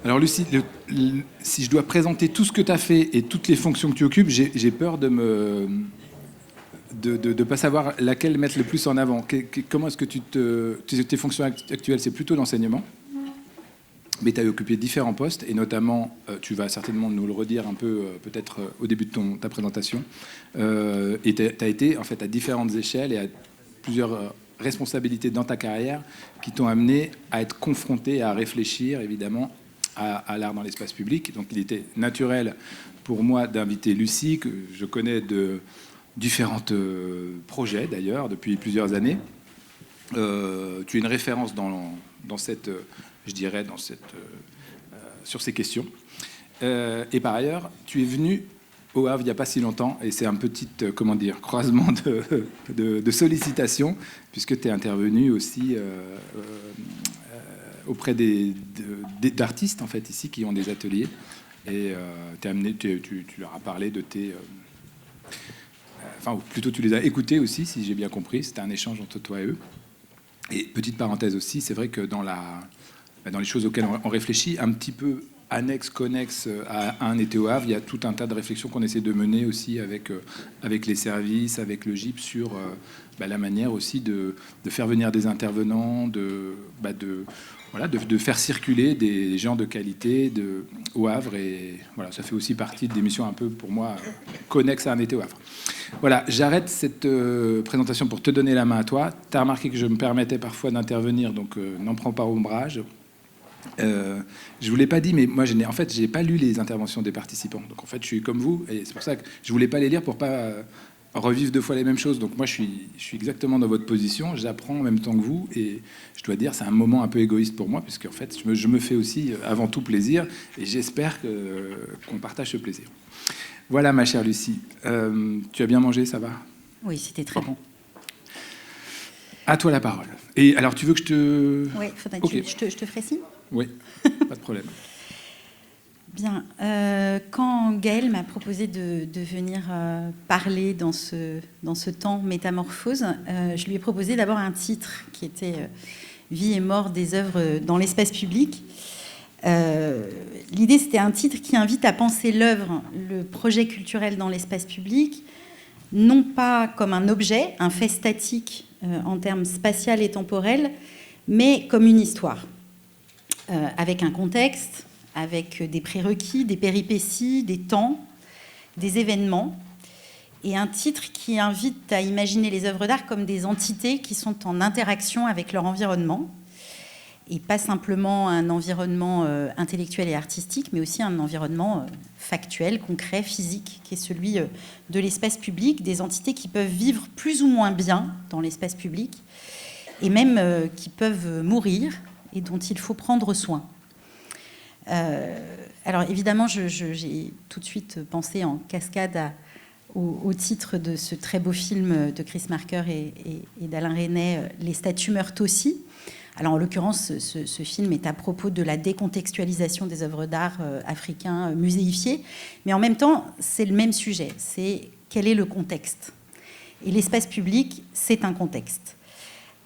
Alors Lucie, si je dois présenter tout ce que tu as fait et toutes les fonctions que tu occupes, j'ai peur de pas savoir laquelle mettre le plus en avant. Comment est-ce que tes fonctions actuelles, c'est plutôt l'enseignement, mais tu as occupé différents postes, et notamment, tu vas certainement nous le redire un peu, peut-être au début de ta présentation, et tu as été en fait à différentes échelles et à plusieurs responsabilités dans ta carrière qui t'ont amené à être confronté, à réfléchir évidemment à l'art dans l'espace public. Donc il était naturel pour moi d'inviter Lucie, que je connais de différents projets d'ailleurs depuis plusieurs années. Tu es une référence dans cette, je dirais, sur ces questions. Et par ailleurs, tu es venu au Havre il n'y a pas si longtemps, et c'est un petit, croisement de sollicitations, puisque tu es intervenu aussi auprès d'artistes en fait ici qui ont des ateliers, et tu leur as parlé de tes enfin, ou plutôt tu les as écoutés aussi, si j'ai bien compris. C'était un échange entre toi et eux. Et petite parenthèse aussi, c'est vrai que dans les choses auxquelles on réfléchit, un petit peu annexe, connexe à un été au Havre, il y a tout un tas de réflexions qu'on essaie de mener aussi avec les services, avec le GIP, sur la manière aussi de faire venir des intervenants, de faire circuler des gens de qualité au Havre. Et voilà, ça fait aussi partie des missions un peu, pour moi, connexes à un été au Havre. Voilà, j'arrête cette présentation pour te donner la main à toi. Tu as remarqué que je me permettais parfois d'intervenir, donc n'en prends pas ombrage. Je vous l'ai pas dit, mais moi, en fait, j'ai pas lu les interventions des participants. Donc, en fait, je suis comme vous, et c'est pour ça que je voulais pas les lire pour pas revivre deux fois les mêmes choses. Donc, moi, je suis exactement dans votre position. J'apprends en même temps que vous, et je dois dire, c'est un moment un peu égoïste pour moi, puisque en fait, je me fais aussi avant tout plaisir, et j'espère qu'on partage ce plaisir. Voilà, ma chère Lucie. Tu as bien mangé, ça va? Oui, c'était très bon. À toi la parole. Et alors, tu veux que je te... Oui, okay. Je te ferai signe? Oui, pas de problème. Bien. Quand Gaël m'a proposé de venir parler dans ce temps métamorphose, je lui ai proposé d'abord un titre qui était Vie et mort des œuvres dans l'espace public. L'idée, c'était un titre qui invite à penser l'œuvre, le projet culturel dans l'espace public, non pas comme un objet, un fait statique en termes spatial et temporel, mais comme une histoire, avec un contexte, avec des prérequis, des péripéties, des temps, des événements, et un titre qui invite à imaginer les œuvres d'art comme des entités qui sont en interaction avec leur environnement, et pas simplement un environnement intellectuel et artistique, mais aussi un environnement factuel, concret, physique, qui est celui de l'espace public, des entités qui peuvent vivre plus ou moins bien dans l'espace public, et même qui peuvent mourir, et dont il faut prendre soin. Alors évidemment, j'ai tout de suite pensé en cascade au titre de ce très beau film de Chris Marker et d'Alain Resnais, Les statues meurent aussi. Alors en l'occurrence, ce film est à propos de la décontextualisation des œuvres d'art africains muséifiées, mais en même temps, c'est le même sujet, c'est quel est le contexte. Et l'espace public, c'est un contexte.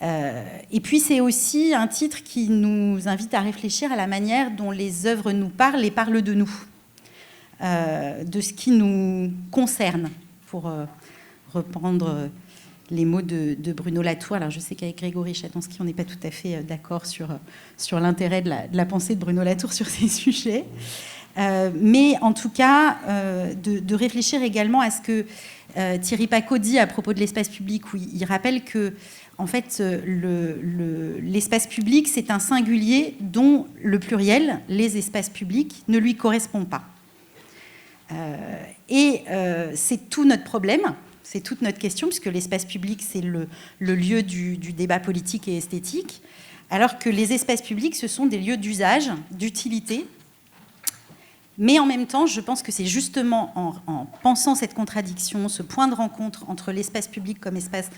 Et puis c'est aussi un titre qui nous invite à réfléchir à la manière dont les œuvres nous parlent et parlent de nous, de ce qui nous concerne, pour reprendre les mots de Bruno Latour. Alors je sais qu'avec Grégory Chatonsky, on n'est pas tout à fait d'accord sur l'intérêt de la pensée de Bruno Latour sur ces sujets, mais en tout cas de réfléchir également à ce que Thierry Pacaud dit à propos de l'espace public, où il rappelle que en fait, l'espace public, c'est un singulier dont le pluriel, les espaces publics, ne lui correspond pas. C'est tout notre problème, c'est toute notre question, puisque l'espace public, c'est le lieu du débat politique et esthétique, alors que les espaces publics, ce sont des lieux d'usage, d'utilité. Mais en même temps, je pense que c'est justement en pensant cette contradiction, ce point de rencontre entre l'espace public comme espace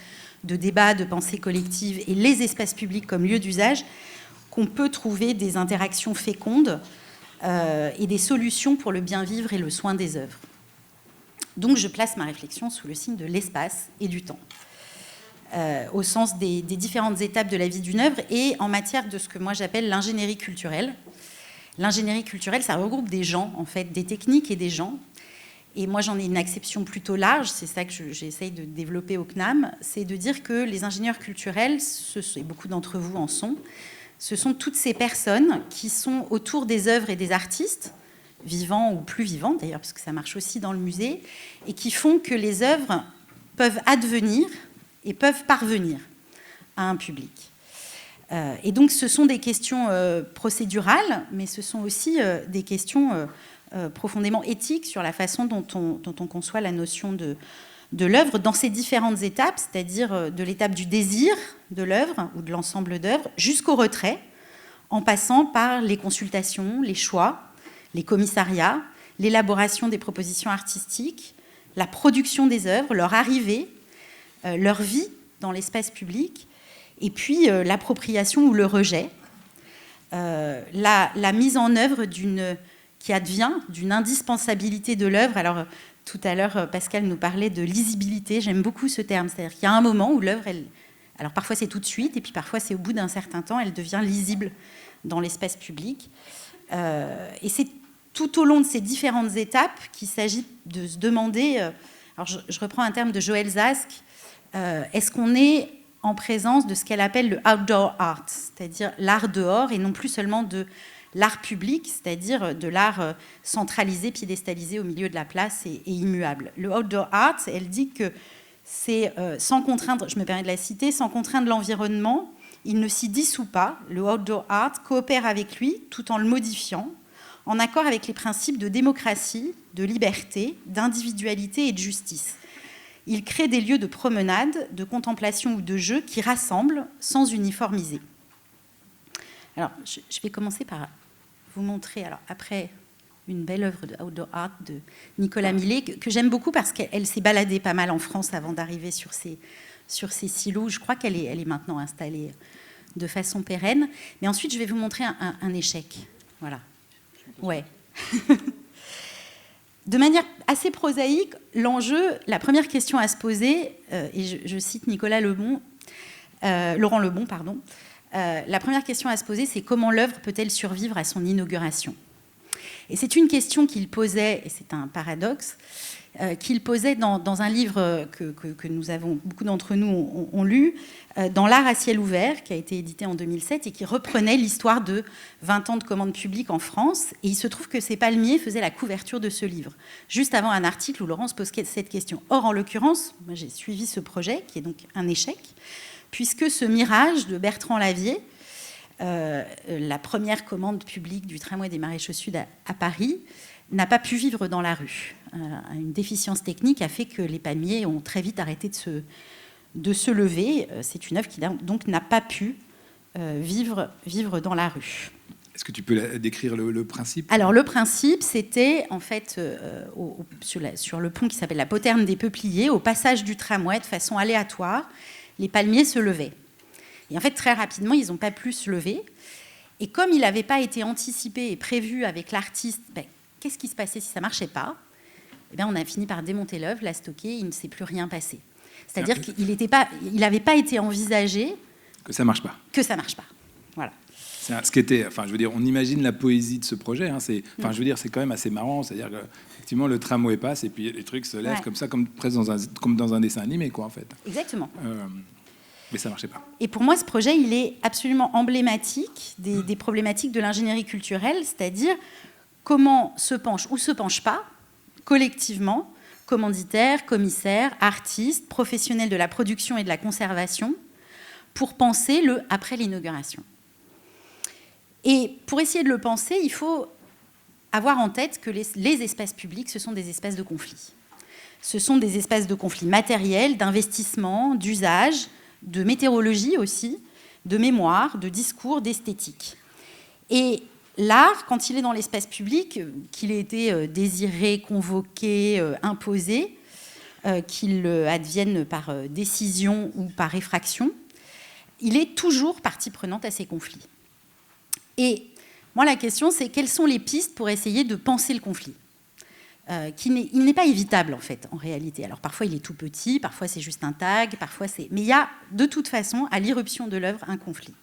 de débat, de pensée collective, et les espaces publics comme lieu d'usage, qu'on peut trouver des interactions fécondes et des solutions pour le bien vivre et le soin des œuvres. Donc je place ma réflexion sous le signe de l'espace et du temps, au sens des différentes étapes de la vie d'une œuvre, et en matière de ce que moi j'appelle l'ingénierie culturelle. L'ingénierie culturelle, ça regroupe des gens, en fait, des techniques et des gens. Et moi, j'en ai une acception plutôt large, c'est ça que j'essaye de développer au CNAM, c'est de dire que les ingénieurs culturels, et beaucoup d'entre vous en sont, ce sont toutes ces personnes qui sont autour des œuvres et des artistes, vivants ou plus vivants d'ailleurs, parce que ça marche aussi dans le musée, et qui font que les œuvres peuvent advenir et peuvent parvenir à un public. Et donc ce sont des questions procédurales, mais ce sont aussi des questions profondément éthiques sur la façon dont on conçoit la notion de l'œuvre dans ses différentes étapes, c'est-à-dire de l'étape du désir de l'œuvre ou de l'ensemble d'œuvres jusqu'au retrait, en passant par les consultations, les choix, les commissariats, l'élaboration des propositions artistiques, la production des œuvres, leur arrivée, leur vie dans l'espace public, et puis l'appropriation ou le rejet, la mise en œuvre qui advient d'une indispensabilité de l'œuvre. Alors, tout à l'heure, Pascal nous parlait de lisibilité. J'aime beaucoup ce terme. C'est-à-dire qu'il y a un moment où l'œuvre, alors parfois c'est tout de suite, et puis parfois c'est au bout d'un certain temps, elle devient lisible dans l'espace public. Et c'est tout au long de ces différentes étapes qu'il s'agit de se demander, alors je reprends un terme de Joël Zask, est-ce qu'on est en présence de ce qu'elle appelle le outdoor art, c'est-à-dire l'art dehors et non plus seulement de l'art public, c'est-à-dire de l'art centralisé, piédestalisé au milieu de la place et immuable. Le outdoor art, elle dit que c'est sans contraindre, je me permets de la citer, sans contraindre l'environnement, il ne s'y dissout pas. Le outdoor art coopère avec lui tout en le modifiant, en accord avec les principes de démocratie, de liberté, d'individualité et de justice. Il crée des lieux de promenade, de contemplation ou de jeu qui rassemblent sans uniformiser. Alors, je vais commencer par vous montrer, alors après une belle œuvre de outdoor art de Nicolas Millet, que j'aime beaucoup parce qu'elle s'est baladée pas mal en France avant d'arriver sur ces silos. Je crois qu'elle est maintenant installée de façon pérenne. Mais ensuite, je vais vous montrer un échec. Voilà. Ouais. De manière assez prosaïque, l'enjeu, la première question à se poser, et je cite Laurent Lebon, pardon, la première question à se poser, c'est comment l'œuvre peut-elle survivre à son inauguration ? Et c'est une question qu'il posait, et c'est un paradoxe, qu'il posait dans un livre que nous avons, beaucoup d'entre nous ont lu, dans L'Art à ciel ouvert, qui a été édité en 2007 et qui reprenait l'histoire de 20 ans de commande publique en France. Et il se trouve que ces palmiers faisaient la couverture de ce livre, juste avant un article où Laurence pose cette question. Or, en l'occurrence, moi j'ai suivi ce projet, qui est donc un échec, puisque ce mirage de Bertrand Lavier, la première commande publique du tramway des Maréchaux Sud à Paris, n'a pas pu vivre dans la rue. Une déficience technique a fait que les palmiers ont très vite arrêté de se lever. C'est une œuvre qui donc n'a pas pu vivre dans la rue. Est-ce que tu peux décrire le principe ? Alors le principe, c'était en fait sur le pont qui s'appelle la Poterne des Peupliers, au passage du tramway, de façon aléatoire, les palmiers se levaient. Et en fait, très rapidement, ils n'ont pas pu se lever. Et comme il n'avait pas été anticipé et prévu avec l'artiste, qu'est-ce qui se passait si ça ne marchait pas ? On a fini par démonter l'œuvre, la stocker, il ne s'est plus rien passé. C'est-à-dire qu'il n'avait pas été envisagé... Que ça ne marche pas. Que ça ne marche pas, voilà. Ce qui était, enfin, je veux dire, on imagine la poésie de ce projet. Hein, c'est quand même assez marrant. C'est-à-dire qu'effectivement, le tramway passe et puis les trucs se lèvent comme ça, presque comme dans un dessin animé, quoi, en fait. Exactement. Mais ça ne marchait pas. Et pour moi, ce projet, il est absolument emblématique des problématiques de l'ingénierie culturelle, c'est-à-dire comment se penche ou se penche pas, collectivement, commanditaires, commissaires, artistes, professionnels de la production et de la conservation, pour penser le après l'inauguration. Et pour essayer de le penser, il faut avoir en tête que les espaces publics, ce sont des espaces de conflit. Ce sont des espaces de conflit matériels, d'investissement, d'usage, de météorologie aussi, de mémoire, de discours, d'esthétique. Et l'art, quand il est dans l'espace public, qu'il ait été désiré, convoqué, imposé, qu'il advienne par décision ou par effraction, il est toujours partie prenante à ces conflits. Et moi, la question, c'est quelles sont les pistes pour essayer de penser le conflit ? Il n'est pas évitable, en fait, en réalité. Alors, parfois, il est tout petit, parfois, c'est juste un tag, parfois, c'est... Mais il y a, de toute façon, à l'irruption de l'œuvre, un conflit.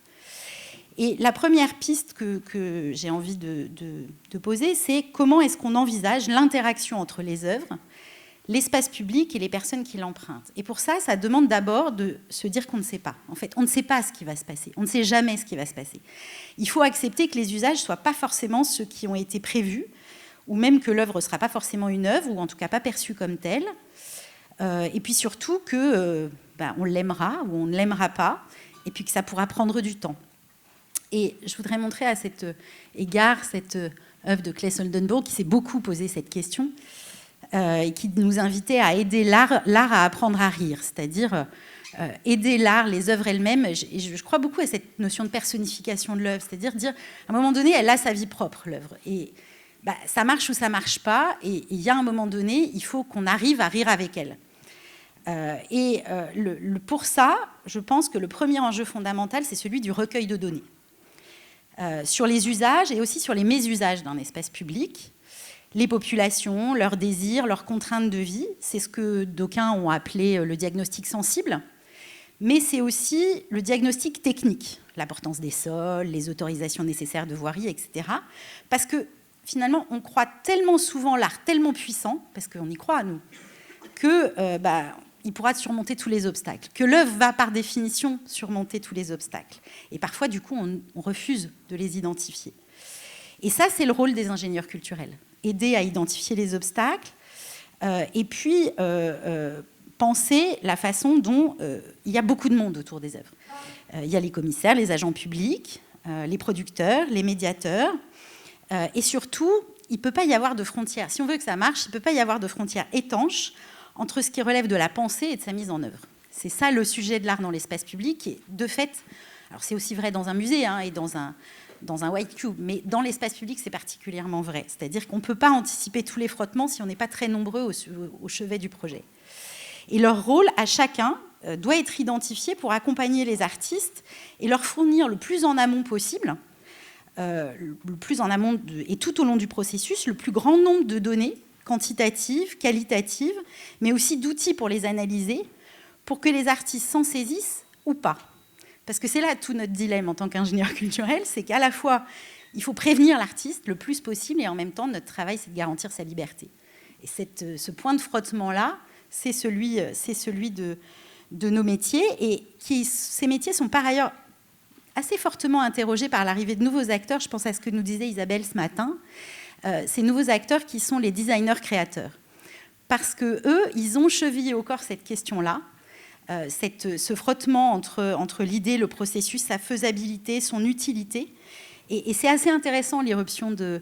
Et la première piste que j'ai envie de poser, c'est comment est-ce qu'on envisage l'interaction entre les œuvres, l'espace public et les personnes qui l'empruntent. Et pour ça, ça demande d'abord de se dire qu'on ne sait pas. En fait, on ne sait pas ce qui va se passer. On ne sait jamais ce qui va se passer. Il faut accepter que les usages ne soient pas forcément ceux qui ont été prévus, ou même que l'œuvre ne sera pas forcément une œuvre, ou en tout cas pas perçue comme telle. Et puis surtout que on l'aimera ou on ne l'aimera pas, et puis que ça pourra prendre du temps. Et je voudrais montrer à cet égard cette œuvre de Claes Oldenburg qui s'est beaucoup posé cette question, et qui nous invitait à aider l'art à apprendre à rire, c'est-à-dire aider l'art, les œuvres elles-mêmes. Et je crois beaucoup à cette notion de personnification de l'œuvre, c'est-à-dire dire, à un moment donné, elle a sa vie propre, l'œuvre. Et ça marche ou ça marche pas, et il y a un moment donné, il faut qu'on arrive à rire avec elle. Pour ça, je pense que le premier enjeu fondamental, c'est celui du recueil de données. Sur les usages et aussi sur les mésusages d'un espace public, les populations, leurs désirs, leurs contraintes de vie, c'est ce que d'aucuns ont appelé le diagnostic sensible, mais c'est aussi le diagnostic technique, l'importance des sols, les autorisations nécessaires de voirie, etc. Parce que finalement, on croit tellement souvent l'art tellement puissant, parce qu'on y croit, nous, qu'il pourra surmonter tous les obstacles, que l'œuvre va par définition surmonter tous les obstacles. Et parfois, du coup, on refuse de les identifier. Et ça, c'est le rôle des ingénieurs culturels. Aider à identifier les obstacles, et puis penser la façon dont il y a beaucoup de monde autour des œuvres. Il y a les commissaires, les agents publics, les producteurs, les médiateurs, et surtout, il ne peut pas y avoir de frontières. Si on veut que ça marche, il ne peut pas y avoir de frontières étanches entre ce qui relève de la pensée et de sa mise en œuvre. C'est ça le sujet de l'art dans l'espace public, et de fait, alors c'est aussi vrai dans un musée et dans un white cube, mais dans l'espace public, c'est particulièrement vrai. C'est-à-dire qu'on ne peut pas anticiper tous les frottements si on n'est pas très nombreux au chevet du projet. Et leur rôle, à chacun, doit être identifié pour accompagner les artistes et leur fournir le plus en amont possible, et tout au long du processus, le plus grand nombre de données quantitatives, qualitatives, mais aussi d'outils pour les analyser, pour que les artistes s'en saisissent ou pas. Parce que c'est là tout notre dilemme en tant qu'ingénieur culturel, c'est qu'à la fois, il faut prévenir l'artiste le plus possible, et en même temps, notre travail, c'est de garantir sa liberté. Et ce point de frottement-là, c'est celui de nos métiers, et ces métiers sont par ailleurs assez fortement interrogés par l'arrivée de nouveaux acteurs. Je pense à ce que nous disait Isabelle ce matin. Ces nouveaux acteurs qui sont les designers créateurs. Parce qu'eux, ils ont chevillé au corps cette question-là, ce frottement entre l'idée, le processus, sa faisabilité, son utilité. Et c'est assez intéressant l'irruption de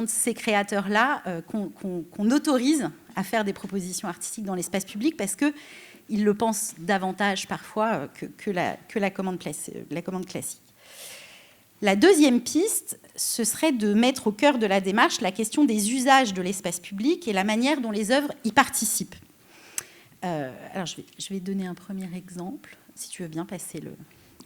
ces créateurs-là qu'on autorise à faire des propositions artistiques dans l'espace public, parce qu'ils le pensent davantage parfois que la commande classique. La deuxième piste, ce serait de mettre au cœur de la démarche la question des usages de l'espace public et la manière dont les œuvres y participent. Alors, je vais donner un premier exemple, si tu veux bien passer le...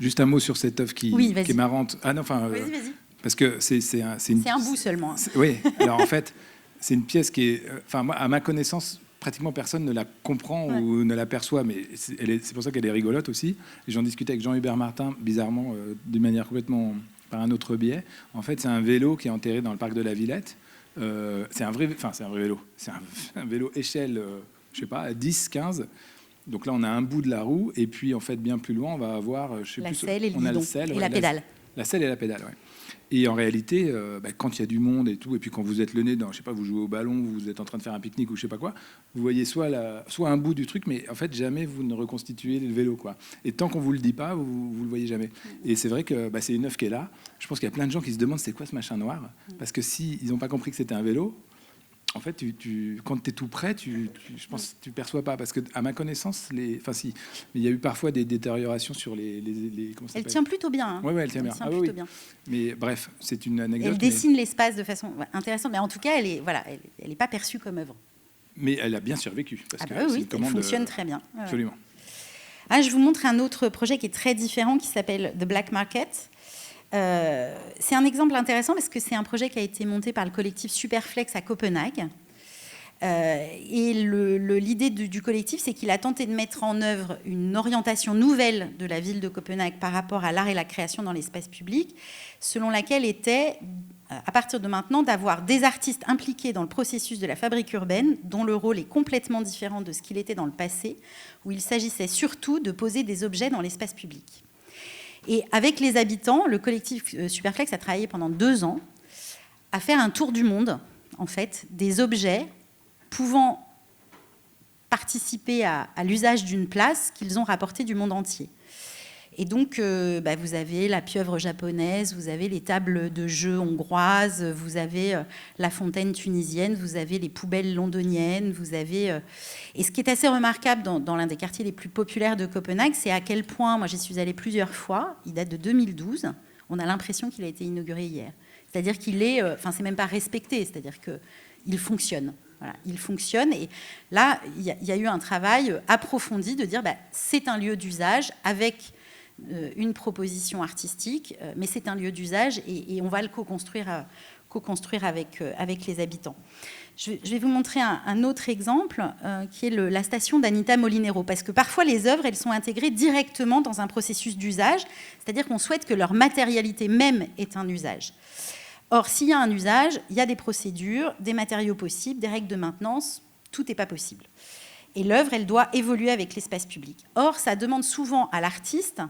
Juste un mot sur cette œuvre qui est marrante. Ah non, enfin... Vas-y. Parce que c'est un bout seulement. Oui, alors en fait, c'est une pièce qui est... Enfin, moi, à ma connaissance, pratiquement personne ne la comprend ou ne la perçoit, mais c'est pour ça qu'elle est rigolote aussi. Et j'en discutais avec Jean-Hubert Martin, bizarrement, d'une manière complètement... par un autre biais. En fait, c'est un vélo qui est enterré dans le parc de la Villette. C'est un vrai vélo. C'est un vélo échelle, je sais pas, 10, 15. Donc là, on a un bout de la roue. Et puis, en fait, bien plus loin, on va avoir... la selle et le guidon. Et la pédale. La selle et la pédale, oui. Et en réalité, quand il y a du monde et tout, et puis quand vous êtes le nez dans, je sais pas, vous jouez au ballon, vous êtes en train de faire un pique-nique ou je sais pas quoi, vous voyez soit un bout du truc, mais en fait, jamais vous ne reconstituez le vélo, quoi. Et tant qu'on vous le dit pas, vous le voyez jamais. Et c'est vrai que c'est une œuvre qui est là. Je pense qu'il y a plein de gens qui se demandent c'est quoi ce machin noir, parce que si ils n'ont pas compris que c'était un vélo, en fait, quand tu es tout près, je pense que tu ne perçois pas. Parce qu'à ma connaissance, mais il y a eu parfois des détériorations sur les comment ça s'appelle ? Elle tient plutôt bien. Hein. Oui, elle tient bien. Bien. Mais bref, c'est une anecdote. Elle dessine l'espace de façon intéressante. Mais en tout cas, elle n'est pas perçue comme œuvre. Mais elle a bien survécu. Parce que elle fonctionne très bien. Absolument. Je vous montre un autre projet qui est très différent, qui s'appelle The Black Market. C'est un exemple intéressant parce que c'est un projet qui a été monté par le collectif Superflex à Copenhague. Et l'idée du collectif, c'est qu'il a tenté de mettre en œuvre une orientation nouvelle de la ville de Copenhague par rapport à l'art et la création dans l'espace public, selon laquelle était, à partir de maintenant, d'avoir des artistes impliqués dans le processus de la fabrique urbaine, dont le rôle est complètement différent de ce qu'il était dans le passé, où il s'agissait surtout de poser des objets dans l'espace public. Et avec les habitants, le collectif Superflex a travaillé pendant 2 ans à faire un tour du monde, en fait, des objets pouvant participer à l'usage d'une place qu'ils ont rapportée du monde entier. Et donc, vous avez la pieuvre japonaise, vous avez les tables de jeu hongroises, vous avez la fontaine tunisienne, vous avez les poubelles londoniennes, vous avez... Et ce qui est assez remarquable dans l'un des quartiers les plus populaires de Copenhague, c'est à quel point, moi j'y suis allée plusieurs fois, il date de 2012, on a l'impression qu'il a été inauguré hier. C'est-à-dire qu'il est... c'est même pas respecté, c'est-à-dire qu'il fonctionne. Voilà, il fonctionne. Et là, il y a eu un travail approfondi de dire c'est un lieu d'usage avec une proposition artistique, mais c'est un lieu d'usage et on va le co-construire avec les habitants. Je vais vous montrer un autre exemple qui est la station d'Anita Molinero, parce que parfois les œuvres, elles sont intégrées directement dans un processus d'usage, c'est-à-dire qu'on souhaite que leur matérialité même ait un usage. Or, s'il y a un usage, il y a des procédures, des matériaux possibles, des règles de maintenance, tout n'est pas possible. Et l'œuvre, elle doit évoluer avec l'espace public. Or, ça demande souvent à l'artiste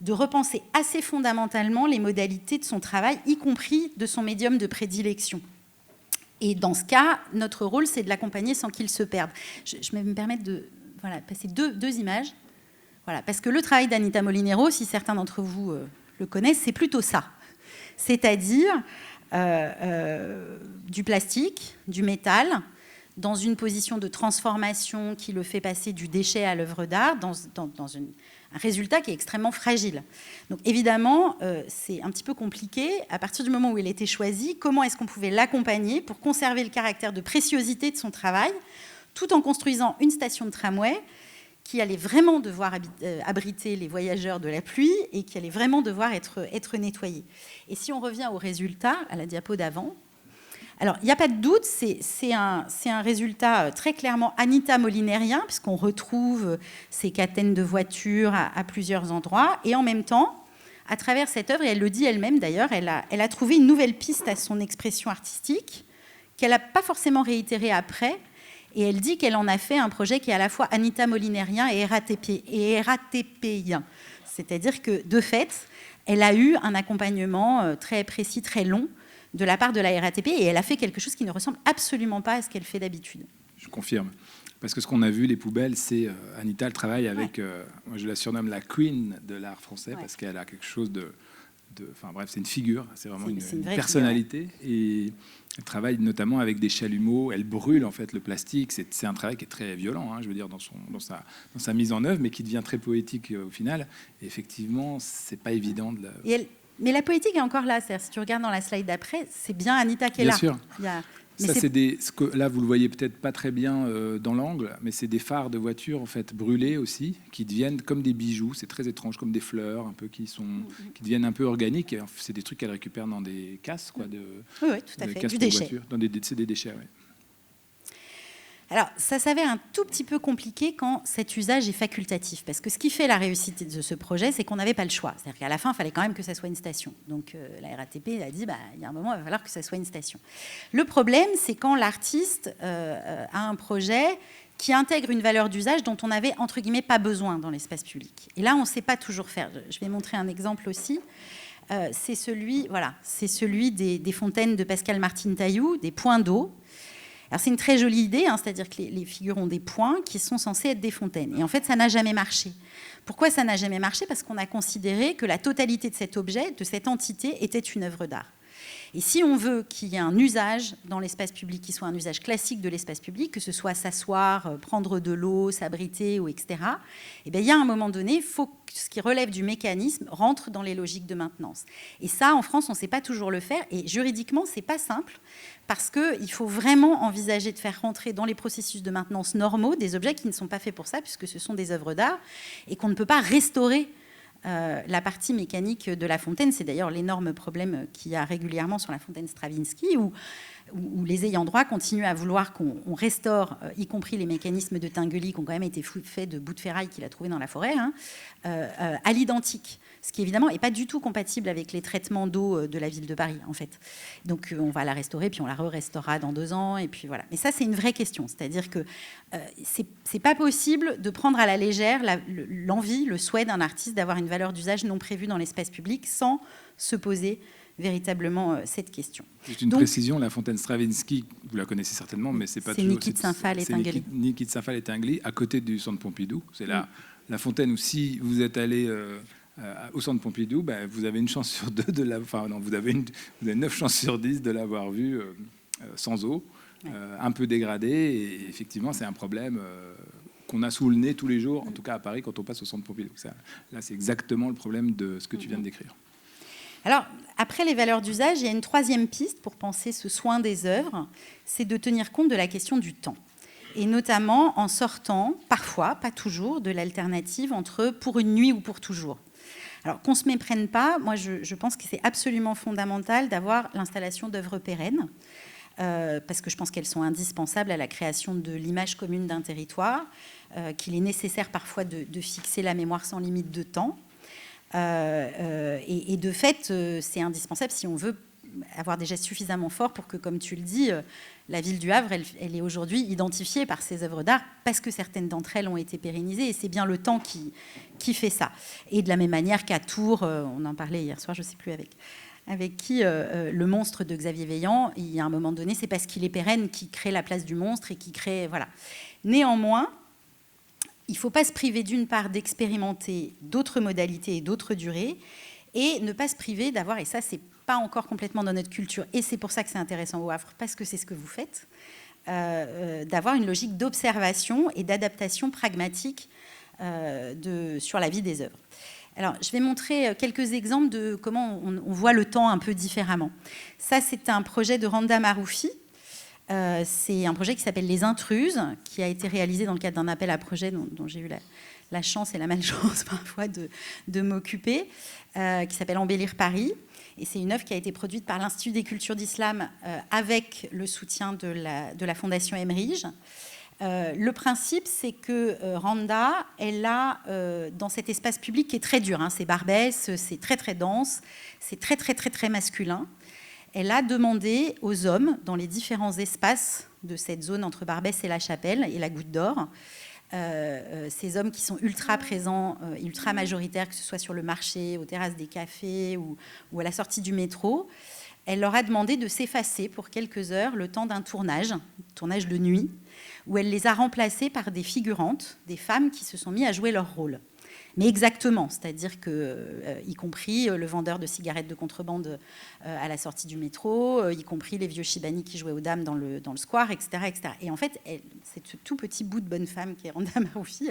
de repenser assez fondamentalement les modalités de son travail, y compris de son médium de prédilection. Et dans ce cas, notre rôle, c'est de l'accompagner sans qu'il se perde. Je vais me permettre de passer deux images. Voilà, parce que le travail d'Anita Molinero, si certains d'entre vous le connaissent, c'est plutôt ça. C'est-à-dire du plastique, du métal, dans une position de transformation qui le fait passer du déchet à l'œuvre d'art, dans un résultat qui est extrêmement fragile. Donc évidemment, c'est un petit peu compliqué. À partir du moment où il a été choisi, comment est-ce qu'on pouvait l'accompagner pour conserver le caractère de préciosité de son travail, tout en construisant une station de tramway qui allait vraiment devoir abriter les voyageurs de la pluie et qui allait vraiment devoir être nettoyée. Et si on revient au résultat, à la diapo d'avant, alors il n'y a pas de doute, c'est un résultat très clairement Anita molinérien, puisqu'on retrouve ces catènes de voitures à plusieurs endroits, et en même temps, à travers cette œuvre, et elle le dit elle-même d'ailleurs, elle a trouvé une nouvelle piste à son expression artistique, qu'elle n'a pas forcément réitérée après. Et elle dit qu'elle en a fait un projet qui est à la fois Anita molinérien et RATPien. C'est-à-dire que, de fait, elle a eu un accompagnement très précis, très long, de la part de la RATP, et elle a fait quelque chose qui ne ressemble absolument pas à ce qu'elle fait d'habitude. Je confirme. Parce que ce qu'on a vu, les poubelles, c'est Anita, elle travaille avec, moi je la surnomme la queen de l'art français, parce qu'elle a quelque chose enfin bref, c'est une figure, c'est vraiment une personnalité. Figure. Et elle travaille notamment avec des chalumeaux, elle brûle en fait le plastique. C'est un travail qui est très violent, je veux dire, dans sa mise en œuvre, mais qui devient très poétique au final. Et effectivement, c'est pas évident de la... Mais la poétique est encore là. Si tu regardes dans la slide d'après, c'est bien Anita qui est là. Bien sûr. Ça, là, vous le voyez peut-être pas très bien dans l'angle, mais c'est des phares de voitures en fait brûlés aussi, qui deviennent comme des bijoux. C'est très étrange, comme des fleurs, un peu qui deviennent un peu organiques. C'est des trucs qu'elle récupère dans des casses, quoi, oui, tout à fait, du déchet. C'est des déchets, oui. Alors, ça s'avère un tout petit peu compliqué quand cet usage est facultatif, parce que ce qui fait la réussite de ce projet, c'est qu'on n'avait pas le choix. C'est-à-dire qu'à la fin, il fallait quand même que ça soit une station. Donc, la RATP a dit, il y a un moment, il va falloir que ça soit une station. Le problème, c'est quand l'artiste a un projet qui intègre une valeur d'usage dont on n'avait, entre guillemets, pas besoin dans l'espace public. Et là, on ne sait pas toujours faire. Je vais montrer un exemple aussi. C'est celui des fontaines de Pascal Martin Tailloux, des points d'eau. Alors c'est une très jolie idée, c'est-à-dire que les figures ont des points qui sont censés être des fontaines. Et en fait, ça n'a jamais marché. Pourquoi ça n'a jamais marché ? Parce qu'on a considéré que la totalité de cet objet, de cette entité, était une œuvre d'art. Et si on veut qu'il y ait un usage dans l'espace public qui soit un usage classique de l'espace public, que ce soit s'asseoir, prendre de l'eau, s'abriter, ou etc., eh bien, il y a un moment donné, il faut que ce qui relève du mécanisme rentre dans les logiques de maintenance. Et ça, en France, on ne sait pas toujours le faire. Et juridiquement, ce n'est pas simple, parce qu'il faut vraiment envisager de faire rentrer dans les processus de maintenance normaux des objets qui ne sont pas faits pour ça, puisque ce sont des œuvres d'art, et qu'on ne peut pas restaurer la partie mécanique de la fontaine. C'est d'ailleurs l'énorme problème qu'il y a régulièrement sur la fontaine Stravinsky, où les ayants droit continuent à vouloir qu'on restaure, y compris les mécanismes de Tinguely qui ont quand même été faits de bouts de ferraille qu'il a trouvés dans la forêt, à l'identique. Ce qui évidemment n'est pas du tout compatible avec les traitements d'eau de la ville de Paris, en fait. Donc on va la restaurer, puis on la restaurera dans 2 ans, et puis voilà. Mais ça, c'est une vraie question. C'est-à-dire que c'est pas possible de prendre à la légère l'envie, le souhait d'un artiste d'avoir une valeur d'usage non prévue dans l'espace public sans se poser véritablement cette question. Juste une précision, la fontaine Stravinsky, vous la connaissez certainement, mais c'est pas toujours... C'est Niki de Saint-Phal et Tinguely. Niki de Saint-Phal et Tinguely, à côté du centre Pompidou. C'est la fontaine où, si vous êtes allé au centre Pompidou, ben, vous avez une chance sur 2 de la... Enfin, non, vous avez 9 chances sur 10 de l'avoir vue sans eau, un peu dégradée. Et effectivement, c'est un problème qu'on a sous le nez tous les jours, en tout cas à Paris, quand on passe au centre Pompidou. Là, c'est exactement le problème de ce que tu viens de décrire. Alors, après les valeurs d'usage, il y a une 3e piste pour penser ce soin des œuvres, c'est de tenir compte de la question du temps. Et notamment en sortant, parfois, pas toujours, de l'alternative entre pour une nuit ou pour toujours. Alors, qu'on ne se méprenne pas, moi je pense que c'est absolument fondamental d'avoir l'installation d'œuvres pérennes, parce que je pense qu'elles sont indispensables à la création de l'image commune d'un territoire, qu'il est nécessaire parfois de fixer la mémoire sans limite de temps. Et de fait, c'est indispensable si on veut avoir des gestes suffisamment forts pour que, comme tu le dis, la ville du Havre, elle est aujourd'hui identifiée par ses œuvres d'art parce que certaines d'entre elles ont été pérennisées, et c'est bien le temps qui fait ça. Et de la même manière qu'à Tours, on en parlait hier soir, je ne sais plus avec qui, le monstre de Xavier Veillant, il y a un moment donné, c'est parce qu'il est pérenne qu'il crée la place du monstre et qui crée... Voilà. Néanmoins, il ne faut pas se priver d'une part d'expérimenter d'autres modalités et d'autres durées, et ne pas se priver d'avoir, et ça c'est pas encore complètement dans notre culture, et c'est pour ça que c'est intéressant au Havre, parce que c'est ce que vous faites, d'avoir une logique d'observation et d'adaptation pragmatique sur la vie des œuvres. Alors, je vais montrer quelques exemples de comment on voit le temps un peu différemment. Ça, c'est un projet de Randa Maroufi. C'est un projet qui s'appelle Les Intruses, qui a été réalisé dans le cadre d'un appel à projet dont j'ai eu la chance et la malchance parfois de m'occuper, qui s'appelle Embellir Paris. Et c'est une œuvre qui a été produite par l'Institut des cultures d'islam avec le soutien de la Fondation Emmerich. Le principe, c'est que Randa, elle a, dans cet espace public qui est très dur, c'est Barbès, c'est très très dense, c'est très très très très masculin, elle a demandé aux hommes, dans les différents espaces de cette zone entre Barbès et la Chapelle et la Goutte d'Or, ces hommes qui sont ultra présents, ultra majoritaires, que ce soit sur le marché, aux terrasses des cafés ou à la sortie du métro, elle leur a demandé de s'effacer pour quelques heures le temps d'un tournage de nuit, où elle les a remplacés par des figurantes, des femmes qui se sont mis à jouer leur rôle. Mais exactement, c'est-à-dire que, y compris le vendeur de cigarettes de contrebande à la sortie du métro, y compris les vieux Chibani qui jouaient aux dames dans le square, etc., etc. Et en fait, c'est ce tout petit bout de bonne femme qui est Randa Maroufi,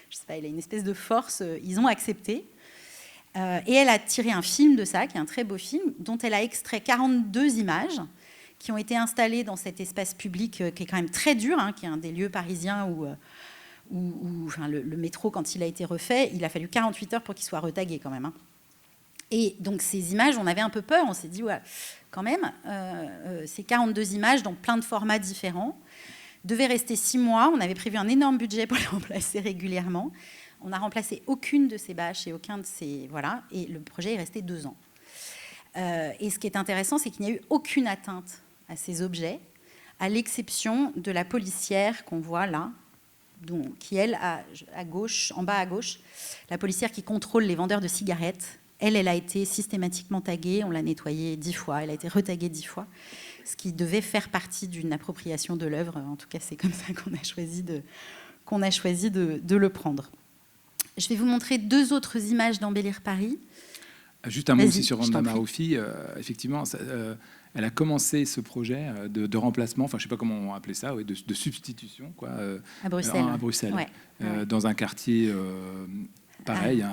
je sais pas, elle a une espèce de force, ils ont accepté. Et elle a tiré un film de ça, qui est un très beau film, dont elle a extrait 42 images qui ont été installées dans cet espace public qui est quand même très dur, qui est un des lieux parisiens où enfin, le métro, quand il a été refait, il a fallu 48 heures pour qu'il soit retagué quand même. Et donc ces images, on avait un peu peur, on s'est dit, ouais, quand même, ces 42 images dans plein de formats différents devaient rester 6 mois. On avait prévu un énorme budget pour les remplacer régulièrement. On n'a remplacé aucune de ces bâches et aucun de ces... Voilà, et le projet est resté 2 ans. Et ce qui est intéressant, c'est qu'il n'y a eu aucune atteinte à ces objets, à l'exception de la policière qu'on voit là, qui, elle, à gauche, en bas à gauche, la policière qui contrôle les vendeurs de cigarettes. Elle a été systématiquement taguée, on l'a nettoyée 10 fois, elle a été retaguée 10 fois, ce qui devait faire partie d'une appropriation de l'œuvre. En tout cas, c'est comme ça qu'on a choisi de le prendre. Je vais vous montrer 2 autres images d'Embellir Paris. Juste un mot aussi sur Randa Maroufi. Effectivement, elle a commencé ce projet de remplacement, enfin je ne sais pas comment on appelait ça, de substitution, quoi, à Bruxelles, dans un quartier pareil,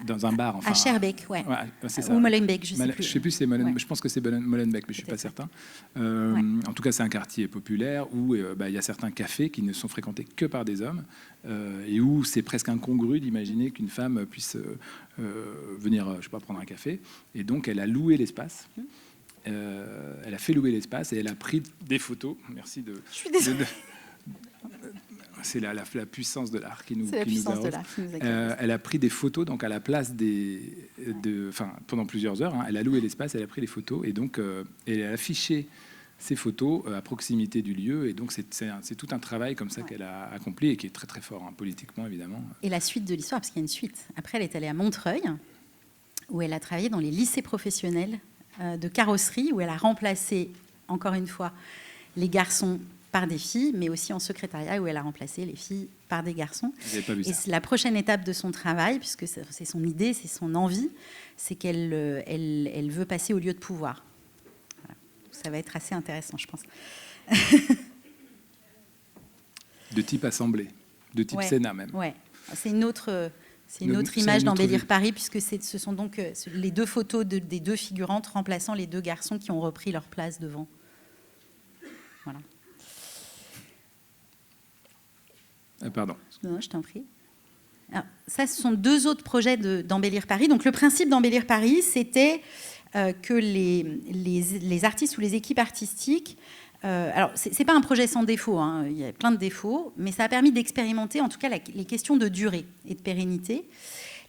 dans un bar. Enfin, à Schaerbeek, ouais. C'est ça. Ou Molenbeek, je ne sais plus. Je ne sais plus si c'est Molenbeek, je pense que c'est Molenbeek, mais je ne suis pas certain. En tout cas, c'est un quartier populaire où il y a certains cafés qui ne sont fréquentés que par des hommes et où c'est presque incongru d'imaginer qu'une femme puisse venir, je ne sais pas, prendre un café. Et donc, elle a loué l'espace. Elle a fait louer l'espace et elle a pris des photos. Merci de... Je suis désolée. C'est la puissance de l'art qui nous arrose. Elle a pris des photos donc à la place pendant plusieurs heures. Elle a loué l'espace, elle a pris les photos et donc elle a affiché ces photos à proximité du lieu. Et donc c'est tout un travail comme ça qu'elle a accompli et qui est très très fort, politiquement évidemment. Et la suite de l'histoire, parce qu'il y a une suite. Après, elle est allée à Montreuil, où elle a travaillé dans les lycées professionnels de carrosserie, où elle a remplacé, encore une fois, les garçons par des filles, mais aussi en secrétariat, où elle a remplacé les filles par des garçons. Vous n'avez pas vu ça. Et c'est la prochaine étape de son travail, puisque c'est son idée, c'est son envie, c'est qu'elle elle veut passer au lieu de pouvoir. Voilà. Ça va être assez intéressant, je pense. De type assemblée, de type Sénat même. Ouais. C'est une autre image d'Embellir Paris, puisque ce sont donc les deux photos des deux figurantes remplaçant les deux garçons qui ont repris leur place devant. Voilà. Pardon. Non, je t'en prie. Alors, ça, ce sont deux autres projets d'Embellir Paris. Donc, le principe d'Embellir Paris, c'était que les artistes ou les équipes artistiques... alors, ce n'est pas un projet sans défaut, hein, il y a plein de défauts, mais ça a permis d'expérimenter, en tout cas, les questions de durée et de pérennité.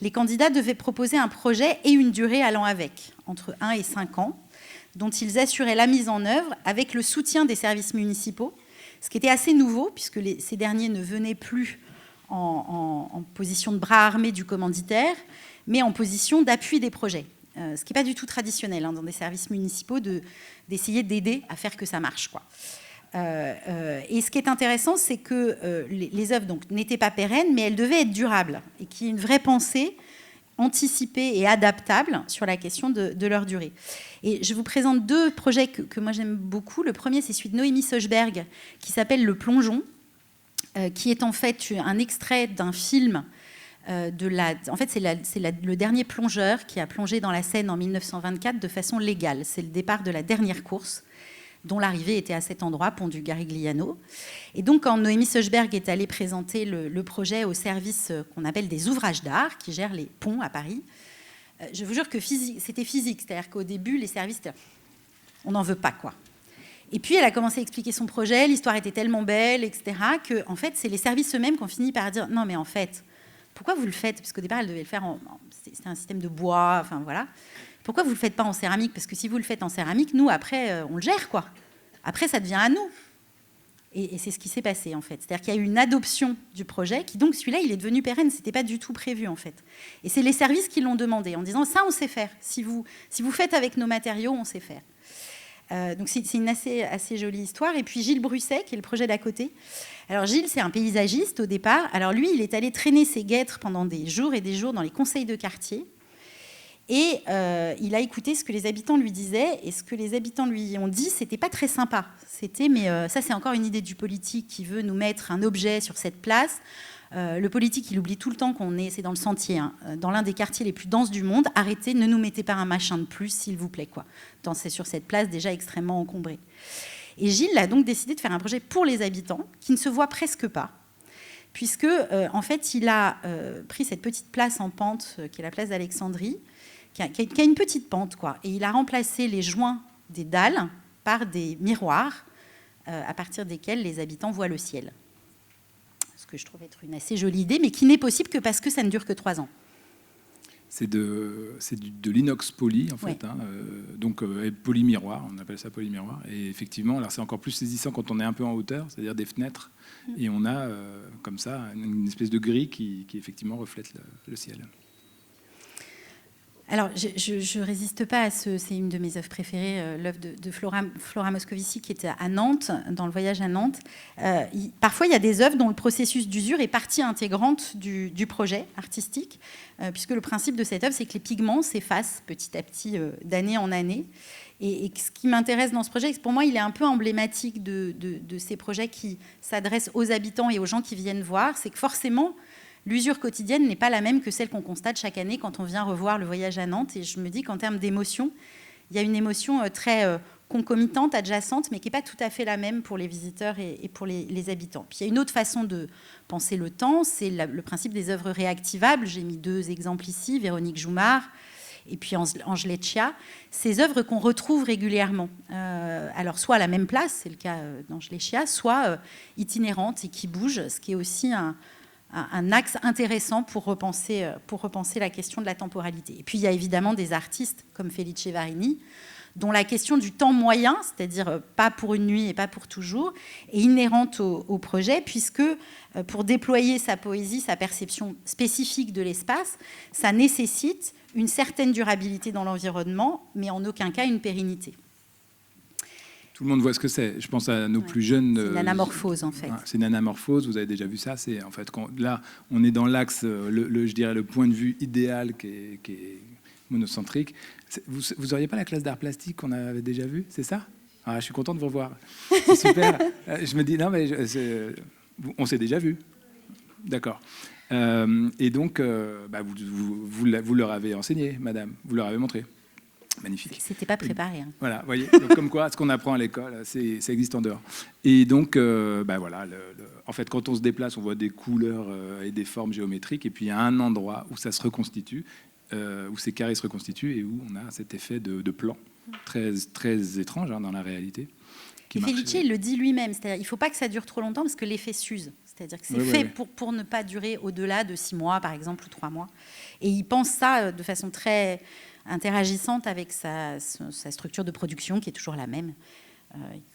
Les candidats devaient proposer un projet et une durée allant avec, entre 1 et 5 ans, dont ils assuraient la mise en œuvre avec le soutien des services municipaux, ce qui était assez nouveau, puisque ces derniers ne venaient plus en position de bras armés du commanditaire, mais en position d'appui des projets. Ce qui n'est pas du tout traditionnel dans des services municipaux d'essayer d'aider à faire que ça marche, quoi. Et ce qui est intéressant, c'est que les œuvres n'étaient pas pérennes, mais elles devaient être durables, et qu'il y ait une vraie pensée anticipée et adaptable sur la question de leur durée. Et je vous présente deux projets que moi j'aime beaucoup. Le premier, c'est celui de Noémie Sochberg, qui s'appelle Le Plongeon, qui est en fait un extrait d'un film en fait, c'est le dernier plongeur qui a plongé dans la Seine en 1924 de façon légale. C'est le départ de la dernière course, dont l'arrivée était à cet endroit, pont du Garigliano. Et donc, quand Noémie Sochberg est allée présenter le projet au service qu'on appelle des ouvrages d'art, qui gère les ponts à Paris, je vous jure que c'était physique. C'est-à-dire qu'au début, les services, on n'en veut pas, quoi. Et puis, elle a commencé à expliquer son projet, l'histoire était tellement belle, etc., que, en fait, c'est les services eux-mêmes qui ont fini par dire « Non, mais en fait, pourquoi vous le faites ?» Parce qu'au départ, elle devait le faire c'était un système de bois, enfin, voilà. Pourquoi vous ne le faites pas en céramique? Parce que si vous le faites en céramique, nous, après, on le gère, quoi. Après, ça devient à nous. Et c'est ce qui s'est passé, en fait. C'est-à-dire qu'il y a eu une adoption du projet, qui donc, celui-là, il est devenu pérenne. Ce n'était pas du tout prévu, en fait. Et c'est les services qui l'ont demandé, en disant, ça, on sait faire. Si vous faites avec nos matériaux, on sait faire. Donc, c'est une assez jolie histoire. Et puis, Gilles Brusset, qui est le projet d'à côté. Alors, Gilles, c'est un paysagiste, au départ. Alors, lui, il est allé traîner ses guêtres pendant des jours et des jours dans les conseils de quartier. Et il a écouté ce que les habitants lui disaient, et ce que les habitants lui ont dit, c'était pas très sympa. C'était, mais ça, c'est encore une idée du politique qui veut nous mettre un objet sur cette place. Le politique, il oublie tout le temps c'est dans le Sentier, hein, dans l'un des quartiers les plus denses du monde. Arrêtez, ne nous mettez pas un machin de plus, s'il vous plaît, quoi. C'est sur cette place déjà extrêmement encombrée. Et Gilles a donc décidé de faire un projet pour les habitants, qui ne se voit presque pas, puisque, en fait, il a pris cette petite place en pente, qui est la place d'Alexandrie, qui a une petite pente, quoi. Et il a remplacé les joints des dalles par des miroirs à partir desquels les habitants voient le ciel. Ce que je trouve être une assez jolie idée, mais qui n'est possible que parce que ça ne dure que 3 ans. C'est de l'inox poli, en fait, ouais. Donc polymiroir, on appelle ça polymiroir. Et effectivement, alors c'est encore plus saisissant quand on est un peu en hauteur, c'est-à-dire des fenêtres, et on a comme ça une espèce de grille qui effectivement reflète le ciel. Alors, je ne résiste pas à c'est une de mes œuvres préférées, l'œuvre de Flora Moscovici, qui était à Nantes, dans le voyage à Nantes. Parfois, il y a des œuvres dont le processus d'usure est partie intégrante du projet artistique, puisque le principe de cette œuvre, c'est que les pigments s'effacent petit à petit, d'année en année. Et ce qui m'intéresse dans ce projet, c'est que pour moi, il est un peu emblématique de ces projets qui s'adressent aux habitants et aux gens qui viennent voir, c'est que forcément, l'usure quotidienne n'est pas la même que celle qu'on constate chaque année quand on vient revoir le voyage à Nantes. Et je me dis qu'en termes d'émotion, il y a une émotion très concomitante, adjacente, mais qui n'est pas tout à fait la même pour les visiteurs et pour les habitants. Puis il y a une autre façon de penser le temps, c'est le principe des œuvres réactivables. J'ai mis 2 exemples ici, Véronique Joumard et puis Angèle Chia. Ces œuvres qu'on retrouve régulièrement, alors soit à la même place, c'est le cas d'Angèle Chia, soit itinérantes et qui bougent, ce qui est aussi un axe intéressant pour repenser la question de la temporalité. Et puis il y a évidemment des artistes comme Felice Varini, dont la question du temps moyen, c'est-à-dire pas pour une nuit et pas pour toujours, est inhérente au projet, puisque pour déployer sa poésie, sa perception spécifique de l'espace, ça nécessite une certaine durabilité dans l'environnement, mais en aucun cas une pérennité. Tout le monde voit ce que c'est. Je pense à nos plus jeunes. C'est une anamorphose, en fait. C'est une anamorphose. Vous avez déjà vu ça. C'est en fait là, on est dans l'axe, je dirais, le point de vue idéal qui est monocentrique. Vous n'auriez pas la classe d'art plastique qu'on avait déjà vue, c'est ça? Ah, je suis content de vous revoir. C'est super. Je me dis non, mais on s'est déjà vu. D'accord. Et donc, vous leur avez enseigné, madame. Vous leur avez montré. Magnifique. C'était pas préparé. Hein. Voilà, vous voyez. Donc, comme quoi, ce qu'on apprend à l'école, ça existe en dehors. Et donc, voilà. En fait, quand on se déplace, on voit des couleurs et des formes géométriques. Et puis, il y a un endroit où ça se reconstitue, où ces carrés se reconstituent et où on a cet effet de plan très, très étrange dans la réalité. Et Felice, il le dit lui-même. C'est-à-dire, il ne faut pas que ça dure trop longtemps parce que l'effet s'use. C'est-à-dire que c'est fait pour ne pas durer au-delà de 6 mois, par exemple, ou 3 mois. Et il pense ça de façon très interagissante avec sa structure de production, qui est toujours la même,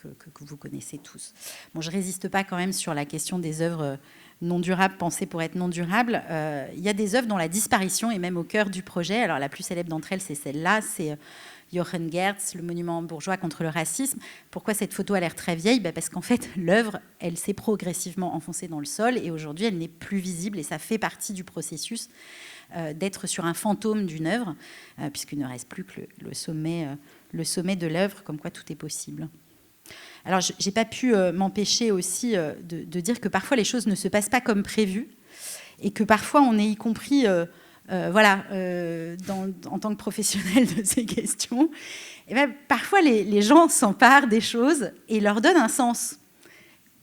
que vous connaissez tous. Bon, je ne résiste pas quand même sur la question des œuvres non durables, pensées pour être non durables. Il y a des œuvres dont la disparition est même au cœur du projet. Alors, la plus célèbre d'entre elles, c'est celle-là, c'est Jochen Gertz, le monument bourgeois contre le racisme. Pourquoi cette photo a l'air très vieille? Parce qu'en fait, l'œuvre, elle s'est progressivement enfoncée dans le sol et aujourd'hui, elle n'est plus visible et ça fait partie du processus d'être sur un fantôme d'une œuvre, puisqu'il ne reste plus que le sommet de l'œuvre, comme quoi tout est possible. Alors, je n'ai pas pu m'empêcher aussi de dire que parfois, les choses ne se passent pas comme prévu et que parfois, on est y compris... en tant que professionnel de ces questions, et parfois les gens s'emparent des choses et leur donnent un sens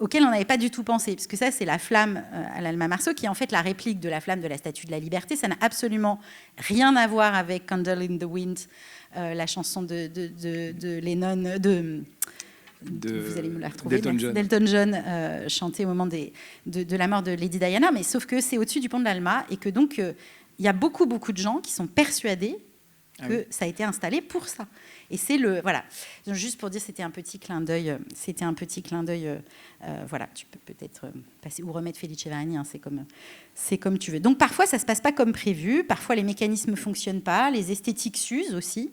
auquel on n'avait pas du tout pensé. Parce que ça, c'est la flamme à l'Alma Marceau, qui est en fait la réplique de la flamme de la Statue de la Liberté. Ça n'a absolument rien à voir avec Candle in the Wind, la chanson de Lennon, vous allez me la retrouver, d'Elton John, chantée au moment de la mort de Lady Diana. Mais sauf que c'est au-dessus du pont de l'Alma et que donc... il y a beaucoup de gens qui sont persuadés que ça a été installé pour ça. Et c'est voilà. Donc, juste pour dire, c'était un petit clin d'œil. Voilà, tu peux peut-être passer ou remettre Felice Varini. Hein, c'est comme tu veux. Donc parfois, ça se passe pas comme prévu. Parfois, les mécanismes fonctionnent pas. Les esthétiques s'usent aussi.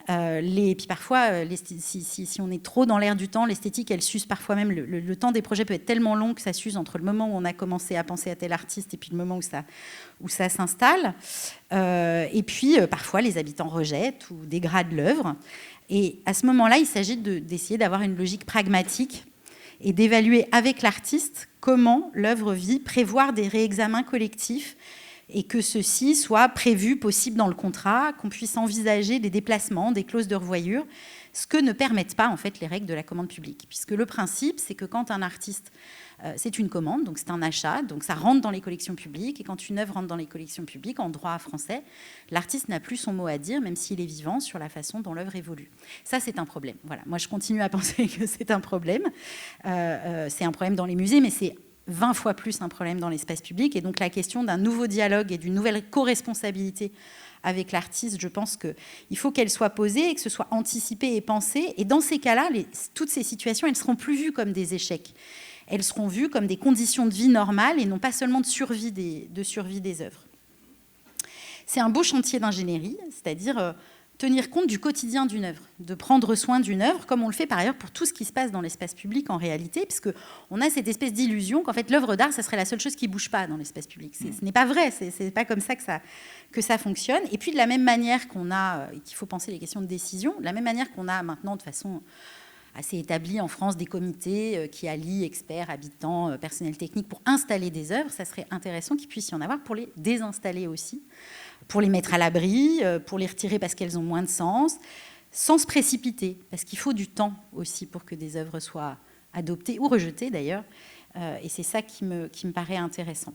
Puis parfois, si on est trop dans l'air du temps, l'esthétique, elle s'use parfois même. Le temps des projets peut être tellement long que ça s'use entre le moment où on a commencé à penser à tel artiste et puis le moment où ça s'installe. Et puis, parfois, les habitants rejettent ou dégradent l'œuvre. Et à ce moment-là, il s'agit d'essayer d'avoir une logique pragmatique et d'évaluer avec l'artiste comment l'œuvre vit, prévoir des réexamens collectifs et que ceci soit prévu, possible dans le contrat, qu'on puisse envisager des déplacements, des clauses de revoyure, ce que ne permettent pas en fait les règles de la commande publique. Puisque le principe, c'est que quand un artiste, c'est une commande, donc c'est un achat, donc ça rentre dans les collections publiques, et quand une œuvre rentre dans les collections publiques, en droit français, l'artiste n'a plus son mot à dire, même s'il est vivant, sur la façon dont l'œuvre évolue. Ça, c'est un problème. Voilà. Moi, je continue à penser que c'est un problème. C'est un problème dans les musées, mais c'est 20 fois plus un problème dans l'espace public. Et donc la question d'un nouveau dialogue et d'une nouvelle co-responsabilité avec l'artiste, je pense qu'il faut qu'elle soit posée et que ce soit anticipé et pensé. Et dans ces cas-là, toutes ces situations, elles ne seront plus vues comme des échecs. Elles seront vues comme des conditions de vie normales et non pas seulement de survie des œuvres. C'est un beau chantier d'ingénierie, c'est-à-dire tenir compte du quotidien d'une œuvre, de prendre soin d'une œuvre, comme on le fait par ailleurs pour tout ce qui se passe dans l'espace public en réalité, puisqu'on a cette espèce d'illusion qu'en fait l'œuvre d'art, ça serait la seule chose qui ne bouge pas dans l'espace public. Ce n'est pas vrai, c'est pas comme ça que ça fonctionne. Et puis de la même manière qu'on a, qu'il faut penser les questions de décision, de la même manière qu'on a maintenant de façon assez établi en France des comités qui allient experts, habitants, personnel technique pour installer des œuvres. Ça serait intéressant qu'il puisse y en avoir pour les désinstaller aussi, pour les mettre à l'abri, pour les retirer parce qu'elles ont moins de sens, sans se précipiter, parce qu'il faut du temps aussi pour que des œuvres soient adoptées ou rejetées d'ailleurs. Et c'est ça qui me paraît intéressant.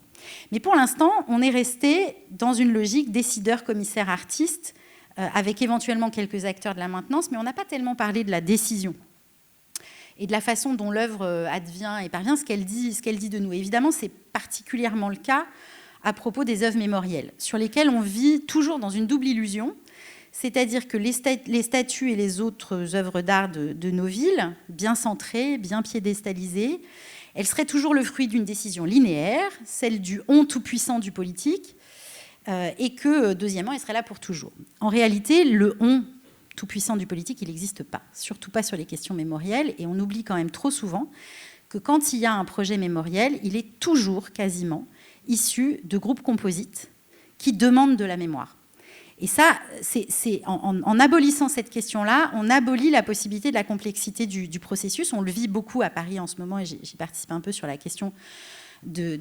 Mais pour l'instant, on est resté dans une logique décideur, commissaire, artiste, avec éventuellement quelques acteurs de la maintenance, mais on n'a pas tellement parlé de la décision et de la façon dont l'œuvre advient et parvient, ce qu'elle dit de nous. Évidemment, c'est particulièrement le cas à propos des œuvres mémorielles, sur lesquelles on vit toujours dans une double illusion, c'est-à-dire que les statues et les autres œuvres d'art de nos villes, bien centrées, bien piédestalisées, elles seraient toujours le fruit d'une décision linéaire, celle du « on tout-puissant » du politique, et que, deuxièmement, elle serait là pour toujours. En réalité, le « on » tout-puissant du politique, il n'existe pas, surtout pas sur les questions mémorielles, et on oublie quand même trop souvent que quand il y a un projet mémoriel, il est toujours, quasiment, issu de groupes composites qui demandent de la mémoire. Et ça, en abolissant cette question-là, on abolit la possibilité de la complexité du processus. On le vit beaucoup à Paris en ce moment, et j'y participe un peu sur la question de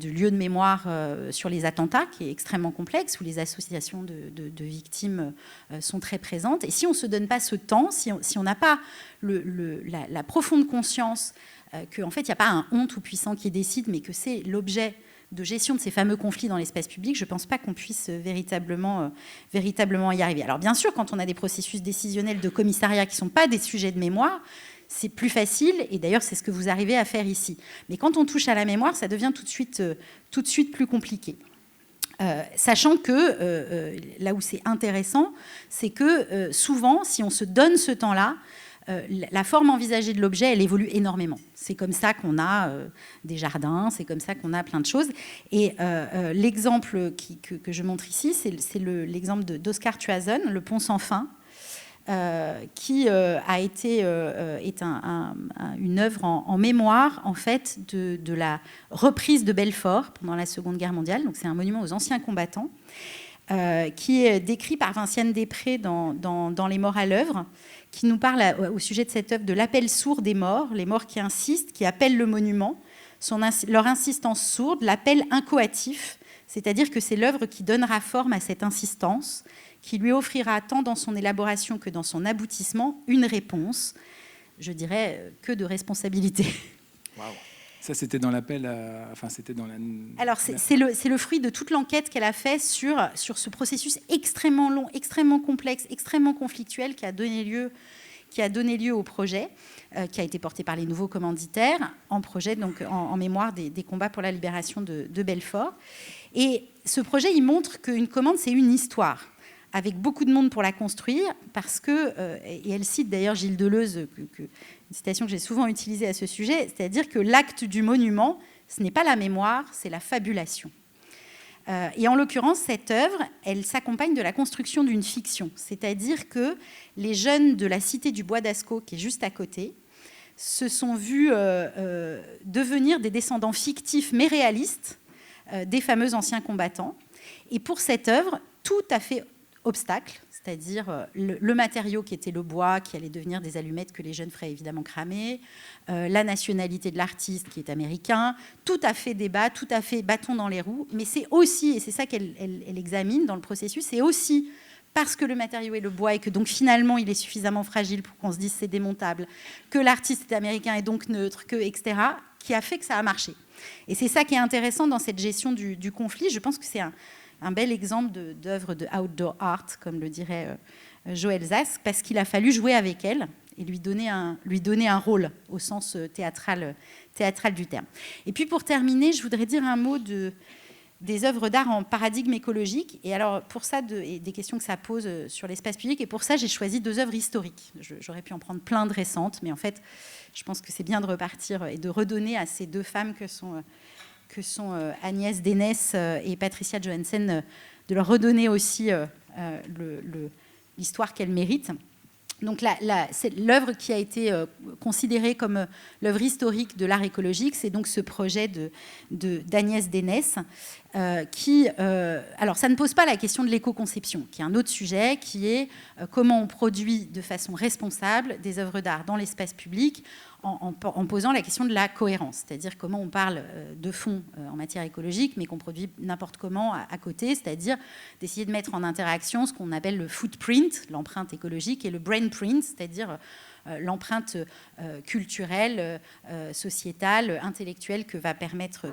lieux de mémoire sur les attentats, qui est extrêmement complexe, où les associations de victimes sont très présentes. Et si on ne se donne pas ce temps, si on n'a pas la profonde conscience qu'en fait, il n'y a pas un on tout-puissant qui décide, mais que c'est l'objet de gestion de ces fameux conflits dans l'espace public, je ne pense pas qu'on puisse véritablement y arriver. Alors bien sûr, quand on a des processus décisionnels de commissariat qui ne sont pas des sujets de mémoire, c'est plus facile, et d'ailleurs c'est ce que vous arrivez à faire ici. Mais quand on touche à la mémoire, ça devient tout de suite plus compliqué. Sachant que là où c'est intéressant, c'est que souvent, si on se donne ce temps-là, la forme envisagée de l'objet, elle évolue énormément. C'est comme ça qu'on a des jardins, c'est comme ça qu'on a plein de choses. Et l'exemple que je montre ici, c'est l'exemple d'Oscar Tuazon, Le Pont sans fin, qui est une œuvre en mémoire en fait de la reprise de Belfort pendant la Seconde Guerre mondiale. Donc c'est un monument aux anciens combattants qui est décrit par Vinciane Després dans Les Morts à l'œuvre, qui nous parle au sujet de cette œuvre de l'appel sourd des morts, les morts qui insistent, qui appellent le monument, leur insistance sourde, l'appel incoatif, c'est-à-dire que c'est l'œuvre qui donnera forme à cette insistance, qui lui offrira tant dans son élaboration que dans son aboutissement une réponse, je dirais, que de responsabilité. Wow. Ça, c'était dans l'appel, c'était dans la... Alors, c'est le fruit de toute l'enquête qu'elle a fait sur ce processus extrêmement long, extrêmement complexe, extrêmement conflictuel qui a donné lieu au projet, qui a été porté par les nouveaux commanditaires, en mémoire des combats pour la libération de Belfort. Et ce projet, il montre qu'une commande, c'est une histoire, avec beaucoup de monde pour la construire, parce que, et elle cite d'ailleurs Gilles Deleuze, une citation que j'ai souvent utilisée à ce sujet, c'est-à-dire que l'acte du monument, ce n'est pas la mémoire, c'est la fabulation. Et en l'occurrence, cette œuvre, elle s'accompagne de la construction d'une fiction, c'est-à-dire que les jeunes de la cité du Bois d'Ascaux, qui est juste à côté, se sont vus devenir des descendants fictifs mais réalistes des fameux anciens combattants. Et pour cette œuvre, tout a fait obstacle, c'est-à-dire le matériau qui était le bois, qui allait devenir des allumettes que les jeunes feraient évidemment cramer, la nationalité de l'artiste qui est américain, tout a fait débat, tout a fait bâton dans les roues, mais c'est aussi, et c'est ça qu'elle examine dans le processus, c'est aussi parce que le matériau est le bois et que donc finalement il est suffisamment fragile pour qu'on se dise c'est démontable, que l'artiste est américain et donc neutre, etc., qui a fait que ça a marché. Et c'est ça qui est intéressant dans cette gestion du conflit. Je pense que c'est un bel exemple d'œuvre de outdoor art, comme le dirait Joël Zask, parce qu'il a fallu jouer avec elle et lui donner un rôle au sens théâtral du terme. Et puis pour terminer, je voudrais dire un mot des œuvres d'art en paradigme écologique. Et alors pour ça, et des questions que ça pose sur l'espace public, et pour ça j'ai choisi 2 œuvres historiques. J'aurais pu en prendre plein de récentes, mais en fait je pense que c'est bien de repartir et de redonner à ces 2 femmes que sont Agnès Dénès et Patricia Johansen, de leur redonner aussi l'histoire qu'elles méritent. Donc l'œuvre qui a été considérée comme l'œuvre historique de l'art écologique, c'est donc ce projet d'Agnès Dénès, alors ça ne pose pas la question de l'éco-conception, qui est un autre sujet, qui est comment on produit de façon responsable des œuvres d'art dans l'espace public en posant la question de la cohérence, c'est-à-dire comment on parle de fond en matière écologique, mais qu'on produit n'importe comment à côté, c'est-à-dire d'essayer de mettre en interaction ce qu'on appelle le footprint, l'empreinte écologique, et le brainprint, c'est-à-dire l'empreinte culturelle, sociétale, intellectuelle que va permettre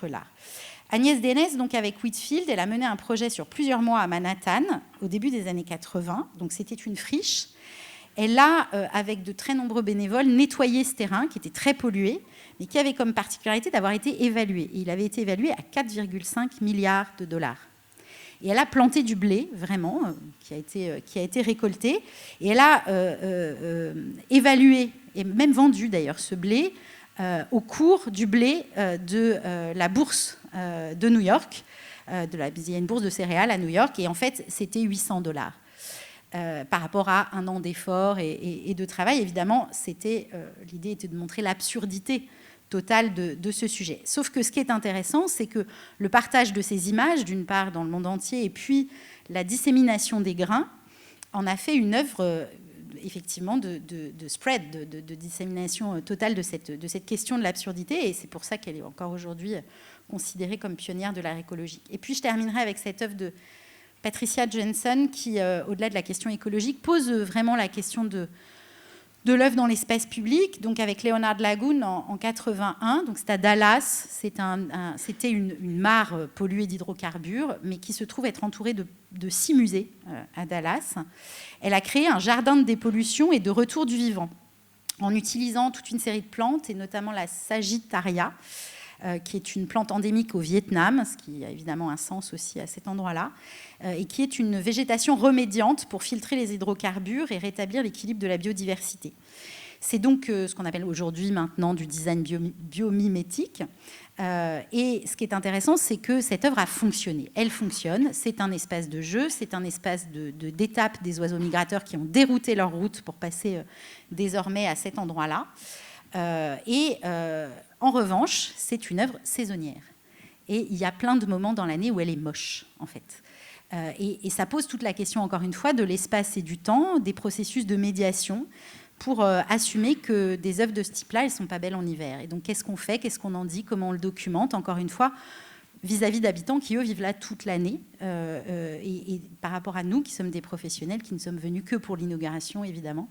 l'art. Agnès Dénès, donc avec Whitfield, elle a mené un projet sur plusieurs mois à Manhattan au début des années 80. Donc c'était une friche. Elle a, avec de très nombreux bénévoles, nettoyé ce terrain qui était très pollué, mais qui avait comme particularité d'avoir été évalué. Et il avait été évalué à 4,5 milliards de dollars. Et elle a planté du blé, vraiment, qui a été récolté. Et elle a évalué, et même vendu d'ailleurs, ce blé au cours du blé de la bourse de New York. Il y a une bourse de céréales à New York, et en fait, c'était 800 $. Par rapport à un an d'efforts et de travail. Évidemment, l'idée était de montrer l'absurdité totale de ce sujet. Sauf que ce qui est intéressant, c'est que le partage de ces images, d'une part dans le monde entier, et puis la dissémination des grains, en a fait une œuvre effectivement de spread, de dissémination totale de cette question de l'absurdité, et c'est pour ça qu'elle est encore aujourd'hui considérée comme pionnière de l'art écologique. Et puis je terminerai avec cette œuvre de Patricia Jensen, qui, au-delà de la question écologique, pose vraiment la question de l'œuvre dans l'espace public, donc avec Leonard Lagoon en 81. Donc c'est à Dallas, c'était une mare polluée d'hydrocarbures, mais qui se trouve être entourée de 6 musées à Dallas. Elle a créé un jardin de dépollution et de retour du vivant, en utilisant toute une série de plantes, et notamment la Sagittaria, qui est une plante endémique au Vietnam, ce qui a évidemment un sens aussi à cet endroit-là, et qui est une végétation remédiante pour filtrer les hydrocarbures et rétablir l'équilibre de la biodiversité. C'est donc ce qu'on appelle aujourd'hui maintenant du design biomimétique. Et ce qui est intéressant, c'est que cette œuvre a fonctionné. Elle fonctionne, c'est un espace de jeu, c'est un espace d'étape des oiseaux migrateurs qui ont dérouté leur route pour passer désormais à cet endroit-là. En revanche, c'est une œuvre saisonnière. Et il y a plein de moments dans l'année où elle est moche, en fait. Et ça pose toute la question, encore une fois, de l'espace et du temps, des processus de médiation, pour assumer que des œuvres de ce type-là, elles ne sont pas belles en hiver. Et donc, qu'est-ce qu'on fait, qu'est-ce qu'on en dit, comment on le documente, encore une fois, vis-à-vis d'habitants qui, eux, vivent là toute l'année, et par rapport à nous, qui sommes des professionnels, qui ne sommes venus que pour l'inauguration, évidemment.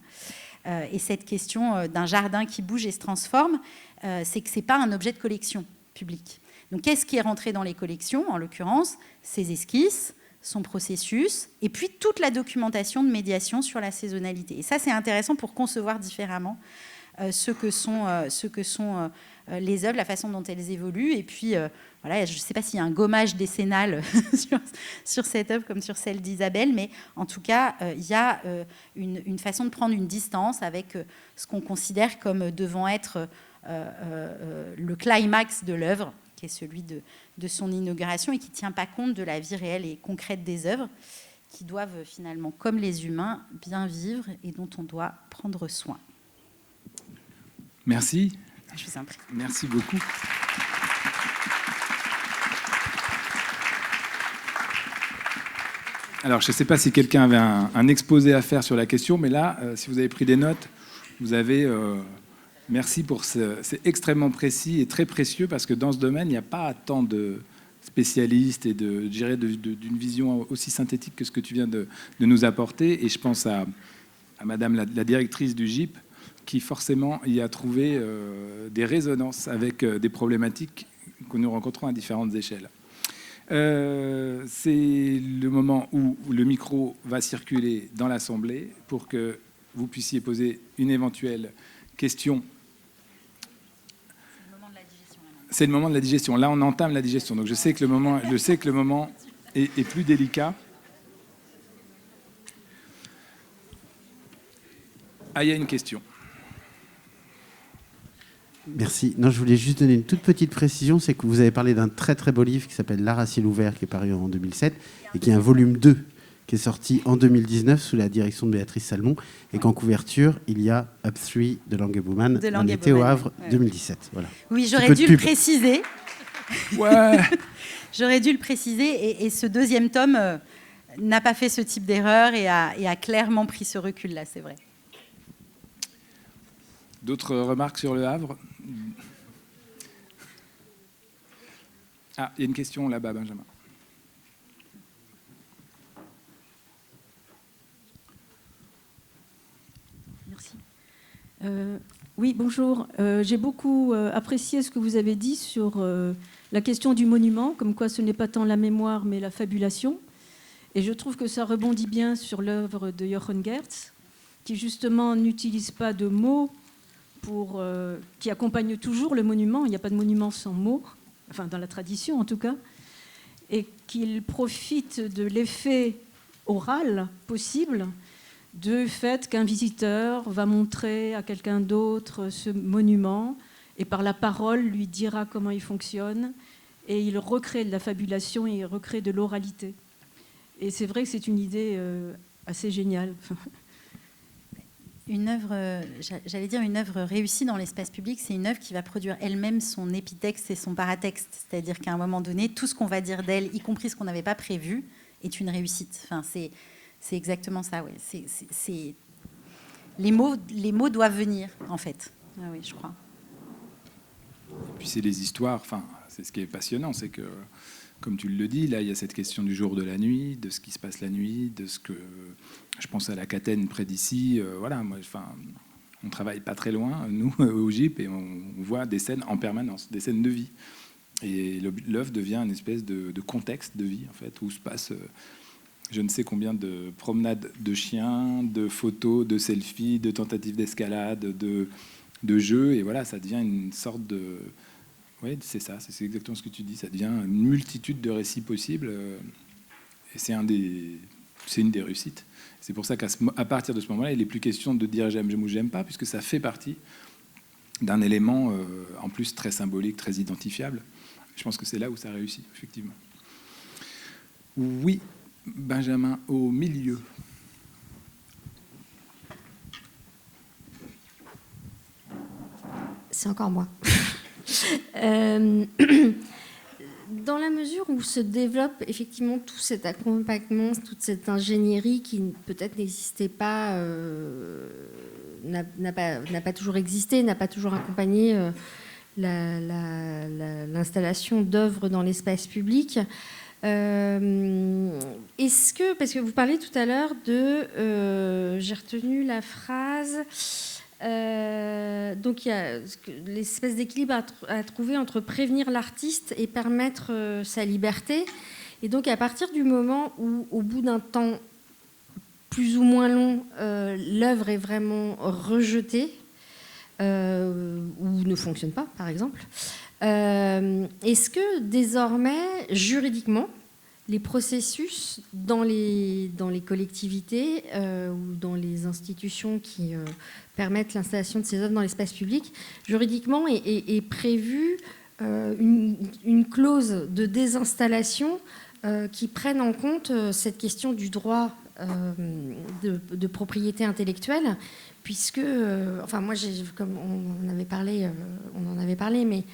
Et cette question d'un jardin qui bouge et se transforme, c'est que ce n'est pas un objet de collection publique. Donc, qu'est-ce qui est rentré dans les collections, en l'occurrence? Ces esquisses, son processus, et puis toute la documentation de médiation sur la saisonnalité. Et ça, c'est intéressant pour concevoir différemment ce que sont les œuvres, la façon dont elles évoluent. Et puis, voilà, je ne sais pas s'il y a un gommage décennal sur cette œuvre comme sur celle d'Isabelle, mais en tout cas, il y a une façon de prendre une distance avec ce qu'on considère comme devant être le climax de l'œuvre, qui est celui de son inauguration, et qui ne tient pas compte de la vie réelle et concrète des œuvres, qui doivent finalement, comme les humains, bien vivre et dont on doit prendre soin. Merci. Je vous en prie. Merci beaucoup. Alors, je ne sais pas si quelqu'un avait un exposé à faire sur la question, mais là, si vous avez pris des notes, vous avez... merci pour c'est extrêmement précis et très précieux, parce que dans ce domaine, il n'y a pas tant de spécialistes et d'une vision aussi synthétique que ce que tu viens de nous apporter. Et je pense à Madame la directrice du GIP, qui forcément y a trouvé des résonances avec des problématiques que nous rencontrons à différentes échelles. C'est le moment où le micro va circuler dans l'Assemblée pour que vous puissiez poser une éventuelle question. C'est le moment de la digestion. Là, on entame la digestion. Donc, je sais que le moment est plus délicat. Ah, il y a une question. Merci. Non, je voulais juste donner une toute petite précision. C'est que vous avez parlé d'un très très beau livre qui s'appelle L'art à ciel ouvert, qui est paru en 2007, et qui est un volume 2 qui est sorti en 2019 sous la direction de Béatrice Salmon, et qu'en couverture, il y a Up 3 de Lange Bouman, un été au Havre, 2017. Voilà. Oui, j'aurais dû le préciser. Ouais. J'aurais dû le préciser. Et ce deuxième tome n'a pas fait ce type d'erreur et a clairement pris ce recul-là, c'est vrai. D'autres remarques sur Le Havre? Ah, il y a une question là-bas, Benjamin. Merci. Oui, bonjour. J'ai beaucoup apprécié ce que vous avez dit sur la question du monument, comme quoi ce n'est pas tant la mémoire, mais la fabulation. Et je trouve que ça rebondit bien sur l'œuvre de Jochen Gertz, qui justement n'utilise pas de mots qui accompagnent toujours le monument. Il n'y a pas de monument sans mots, enfin dans la tradition en tout cas, et qu'il profite de l'effet oral possible du fait qu'un visiteur va montrer à quelqu'un d'autre ce monument et par la parole lui dira comment il fonctionne, et il recrée de la fabulation et il recrée de l'oralité. Et c'est vrai que c'est une idée assez géniale. Une œuvre, j'allais dire une œuvre réussie dans l'espace public, c'est une œuvre qui va produire elle-même son épitexte et son paratexte. C'est-à-dire qu'à un moment donné, tout ce qu'on va dire d'elle, y compris ce qu'on n'avait pas prévu, est une réussite. Enfin, c'est exactement ça, ouais. Les mots doivent venir, en fait. Ah oui, je crois. Et puis c'est les histoires, enfin, c'est ce qui est passionnant, c'est que, comme tu le dis, là, il y a cette question du jour, de la nuit, de ce qui se passe la nuit, de ce que... Je pense à la Catène près d'ici. Voilà, moi, enfin, on travaille pas très loin, nous, au GIP, et on voit des scènes en permanence, des scènes de vie. Et l'œuvre devient une espèce de contexte de vie, en fait, où se passe je ne sais combien de promenades de chiens, de photos, de selfies, de tentatives d'escalade, de jeux. Et voilà, ça devient une sorte de... Oui, c'est ça, c'est exactement ce que tu dis. Ça devient une multitude de récits possibles. Et c'est une des réussites. C'est pour ça qu'à partir de ce moment-là, il n'est plus question de dire j'aime ou j'aime pas, puisque ça fait partie d'un élément en plus très symbolique, très identifiable. Je pense que c'est là où ça réussit, effectivement. Oui, Benjamin, au milieu. C'est encore moi. Dans la mesure où se développe effectivement tout cet accompagnement, toute cette ingénierie qui peut-être n'existait pas, n'a pas toujours existé, n'a pas toujours accompagné l'installation d'œuvres dans l'espace public. Est-ce que, parce que vous parlez tout à l'heure de, j'ai retenu la phrase, donc il y a l'espèce d'équilibre à trouver entre prévenir l'artiste et permettre sa liberté. Et donc à partir du moment où, au bout d'un temps plus ou moins long, l'œuvre est vraiment rejetée ou ne fonctionne pas, par exemple, est-ce que désormais, juridiquement, les processus dans les collectivités ou dans les institutions qui permettent l'installation de ces œuvres dans l'espace public, juridiquement est prévue une clause de désinstallation qui prenne en compte cette question du droit de propriété intellectuelle, puisque, enfin moi, comme on en avait parlé, mais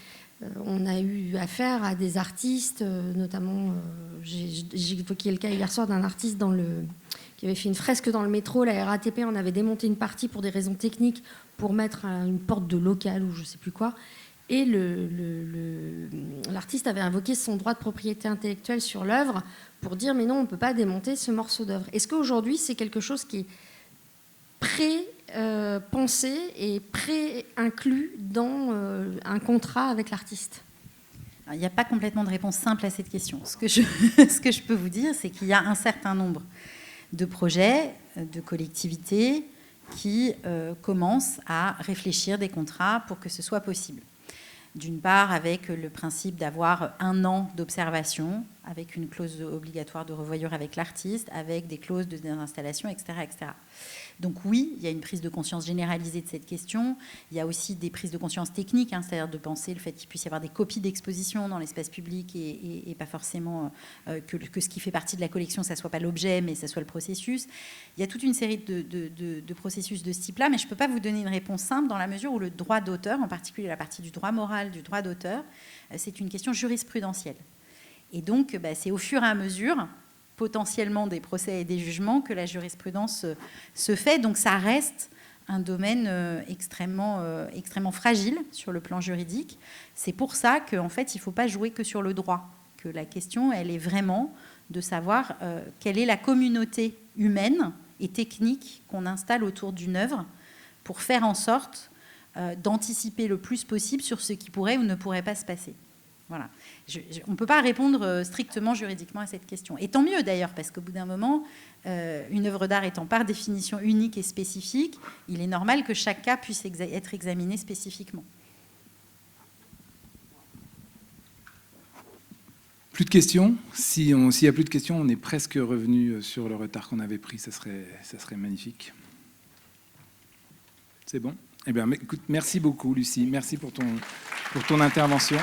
on a eu affaire à des artistes, notamment, j'ai évoqué le cas hier soir d'un artiste qui avait fait une fresque dans le métro. La RATP en avait démonté une partie pour des raisons techniques, pour mettre une porte de local ou je ne sais plus quoi. Et l'artiste avait invoqué son droit de propriété intellectuelle sur l'œuvre pour dire mais non, on ne peut pas démonter ce morceau d'œuvre. Est-ce qu'aujourd'hui, c'est quelque chose qui est pré-pensé et pré-inclus dans un contrat avec l'artiste? Il n'y a pas complètement de réponse simple à cette question. Ce que je peux vous dire, c'est qu'il y a un certain nombre de projets, de collectivités qui commencent à réfléchir des contrats pour que ce soit possible. D'une part, avec le principe d'avoir 1 an d'observation avec une clause obligatoire de revoyure avec l'artiste, avec des clauses de désinstallation, etc., etc. Donc oui, il y a une prise de conscience généralisée de cette question. Il y a aussi des prises de conscience techniques, hein, c'est-à-dire de penser le fait qu'il puisse y avoir des copies d'exposition dans l'espace public et pas forcément que ce qui fait partie de la collection, ça ne soit pas l'objet, mais ça soit le processus. Il y a toute une série de processus de ce type-là, mais je ne peux pas vous donner une réponse simple dans la mesure où le droit d'auteur, en particulier la partie du droit moral, du droit d'auteur, c'est une question jurisprudentielle. Et donc, c'est au fur et à mesure, potentiellement des procès et des jugements, que la jurisprudence se fait. Donc ça reste un domaine extrêmement fragile sur le plan juridique. C'est pour ça qu'en fait, il ne faut pas jouer que sur le droit, que la question, elle est vraiment de savoir quelle est la communauté humaine et technique qu'on installe autour d'une œuvre pour faire en sorte d'anticiper le plus possible sur ce qui pourrait ou ne pourrait pas se passer. Voilà. On ne peut pas répondre strictement juridiquement à cette question. Et tant mieux d'ailleurs, parce qu'au bout d'un moment, une œuvre d'art étant par définition unique et spécifique, il est normal que chaque cas puisse être examiné spécifiquement. Plus de questions. S'il n'y a plus de questions, on est presque revenu sur le retard qu'on avait pris. Ça serait magnifique. C'est bon ? Eh bien, écoute, merci beaucoup, Lucie. Merci pour ton intervention.